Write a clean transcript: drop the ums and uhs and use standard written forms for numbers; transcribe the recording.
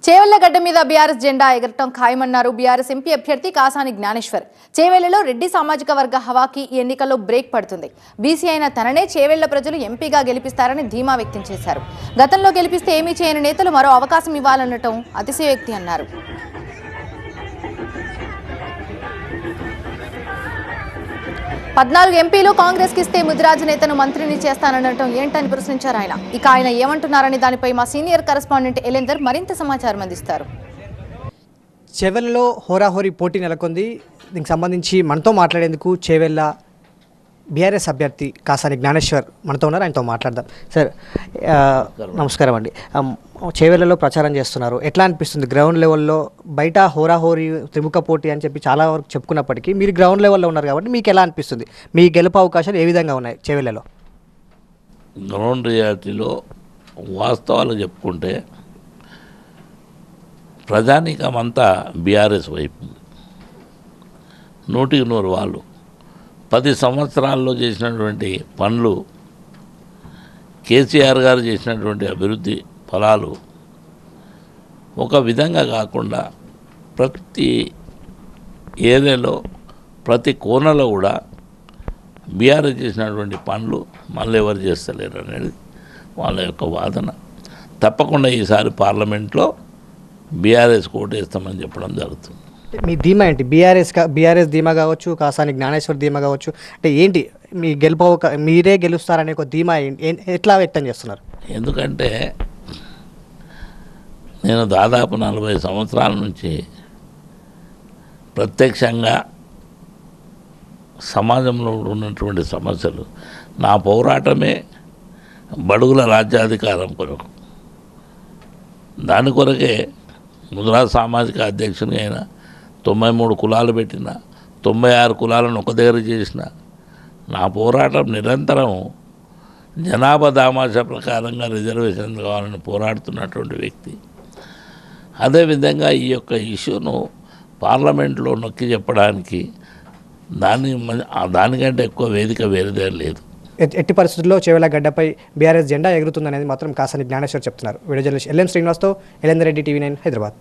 చేవెళ్లగడ్డ మీద బీఆర్ఎస్ జెండా ఎగరటం ఖాయమన్నారు BRS MP అభ్యర్థి కాసాని జ్ఞానేశ్వర్. చేవెళ్లలో రెడ్డి సామాజిక వర్గ హవాకి ఈ ఎన్నికల్లో బ్రేక్ పడుతుంది. బీసీ అయిన తననే చేవెళ్ల ప్రజలు ఎంపీగా గెలిపిస్తారని ధీమా వ్యక్తం చేశారు. గతంలో గెలిపిస్తే ఏమీ చేయని నేతలు మరో అవకాశం ఇవ్వాలనటం అతిశయోక్తి అన్నారు. 14 ఎంపీలు కాంగ్రెస్ కి ఇస్తే ముదిరాజు నేతను మంత్రిని చేస్తాననటం ఏంటని ప్రశ్నించారు ఆయన. ఇక ఆయన ఏమంటున్నారని దానిపై మా సీనియర్ కరెస్పాండెంట్ ఎలెందర్ మరింత సమాచారం అందిస్తారు. చేవెళ్లలో హోరాహోరీ పోటీ నెలకొంది. దీనికి సంబంధించి మనతో మాట్లాడేందుకు చేవెళ్ల బీఆర్ఎస్ అభ్యర్థి కాసాని జ్ఞానేశ్వర్ మనతో ఉన్నారు. ఆయనతో మాట్లాడదాం. సార్ నమస్కారం అండి. చేవెళ్లలో ప్రచారం చేస్తున్నారు, ఎట్లా అనిపిస్తుంది? గ్రౌండ్ లెవెల్లో బయట హోరాహోరీ త్రిముఖ పోటీ అని చెప్పి చాలా వరకు చెప్పుకున్నప్పటికీ మీరు గ్రౌండ్ లెవెల్లో ఉన్నారు కాబట్టి మీకు ఎలా అనిపిస్తుంది? మీ గెలుపు అవకాశాలు ఏ విధంగా ఉన్నాయి చేవెళ్లలో? గ్రౌండ్ రియాలిటీలో వాస్తవాలు చెప్పుకుంటే ప్రజానీకం అంతా బీఆర్ఎస్ వైపు, 100% వాళ్ళు 10 సంవత్సరాల్లో చేసినటువంటి పనులు, కేసీఆర్ గారు చేసినటువంటి అభివృద్ధి ఫలాలు ఒక విధంగా కాకుండా ప్రతి ఏరియాలో ప్రతి కోనలో కూడా బీఆర్ఎస్ చేసినటువంటి పనులు మళ్ళీ ఎవరు చేస్తలేరు అనేది వాళ్ళ యొక్క వాదన. తప్పకుండా ఈసారి పార్లమెంట్లో బీఆర్ఎస్ కోటేస్తామని చెప్పడం జరుగుతుంది. మీ ధీమా ఏంటి? బీఆర్ఎస్ ధీమా కావచ్చు, కాసాని జ్ఞానేశ్వర్ ధీమా కావచ్చు, అంటే ఏంటి మీ గెలుపు? మీరే గెలుస్తారనే ఒక ధీమా ఎట్లా వ్యక్తం చేస్తున్నారు? ఎందుకంటే నేను దాదాపు 40 సంవత్సరాల నుంచి ప్రత్యక్షంగా సమాజంలో ఉన్నటువంటి సమస్యలు, నా పోరాటమే బడుగుల రాజ్యాధికారం కొరకు, దాని కొరకే ముద్రా సామాజిక అధ్యక్షుని అయినా 93 కులాలు పెట్టిన, 96 కులాలను ఒక దగ్గర చేసిన, నా పోరాటం నిరంతరం జనాభా దామాషా ప్రకారంగా రిజర్వేషన్ కావాలని పోరాడుతున్నటువంటి వ్యక్తి. అదేవిధంగా ఈ యొక్క ఇష్యూను పార్లమెంట్లో నొక్కి చెప్పడానికి దానికంటే ఎక్కువ వేదిక వేరేదే లేదు. ఎట్టి పరిస్థితుల్లో చేవెళ్లగడ్డపై బీఆర్ఎస్ జెండా ఎగురుతుందనేది మాత్రం కాసాని జ్ఞానేశ్వర్ చెప్తున్నారు. వీడియో జర్నలిస్ట్ ఎల్ఎం శ్రీనివాస్తో ఎలెందర్ రెడ్డి, TV9 హైదరాబాద్.